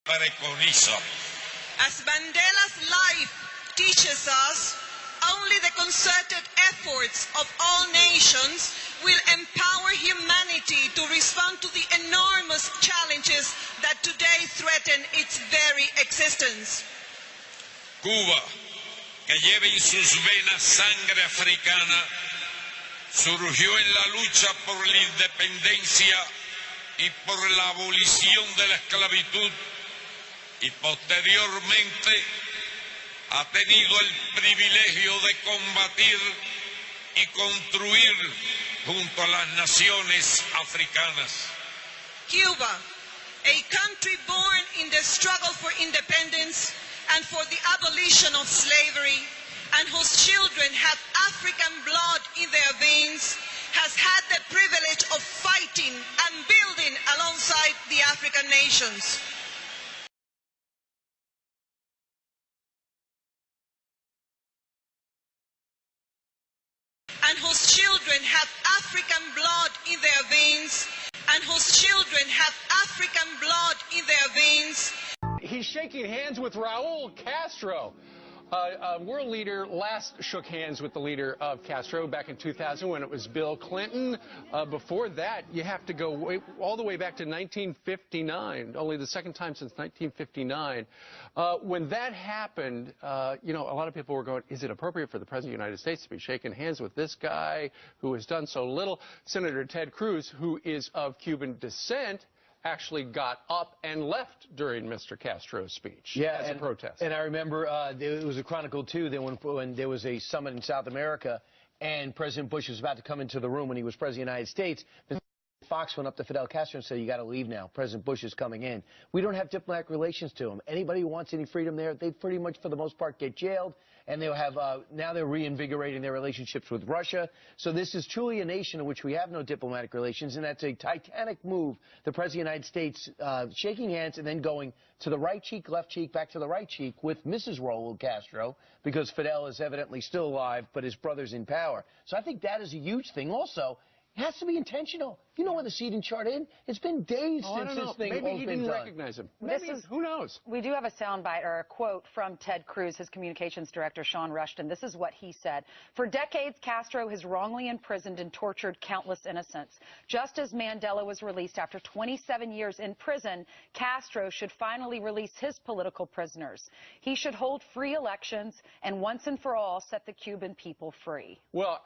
preconiza. As Mandela's life teaches us, only the concerted efforts of all nations will empower humanity to respond to the enormous challenges that today threaten its very existence. Cuba, que lleva en sus venas sangre africana, surgió en la lucha por la independencia y por la abolición de la esclavitud, y posteriormente ha tenido el privilegio de combatir y construir junto a las naciones africanas. Cuba, a country born in the struggle for independence and for the abolition of slavery, and whose children have African blood in their veins, has had the privilege of fighting and building alongside the African nations. And whose children have African blood in their veins, and whose children have African blood in their veins. He's shaking hands with Raul Castro. A world leader last shook hands with the leader of Castro back in 2000 when it was Bill Clinton. Before that, you have to go all the way back to 1959, only the second time since 1959. When that happened, you know, a lot of people were going, is it appropriate for the President of the United States to be shaking hands with this guy who has done so little? Senator Ted Cruz, who is of Cuban descent, actually got up and left during Mr. Castro's speech as a protest. And I remember it was a chronicle, too, that when there was a summit in South America and President Bush was about to come into the room when he was President of the United States, Fox went up to Fidel Castro and said, you got to leave now. President Bush is coming in. We don't have diplomatic relations to him. Anybody who wants any freedom there, they pretty much, for the most part, get jailed. And they'll have, now they're reinvigorating their relationships with Russia. So this is truly a nation in which we have no diplomatic relations, and that's a titanic move. The President of the United States shaking hands and then going to the right cheek, left cheek, back to the right cheek with Mrs. Raul Castro, because Fidel is evidently still alive, but his brother's in power. So I think that is a huge thing. Also, it has to be intentional. You know when the seating chart in? It's been days since this thing has been done. Maybe he didn't recognize him. Maybe, who knows? We do have a soundbite or a quote from Ted Cruz, his communications director, Sean Rushton. This is what he said. For decades, Castro has wrongly imprisoned and tortured countless innocents. Just as Mandela was released after 27 years in prison, Castro should finally release his political prisoners. He should hold free elections and once and for all set the Cuban people free. Well,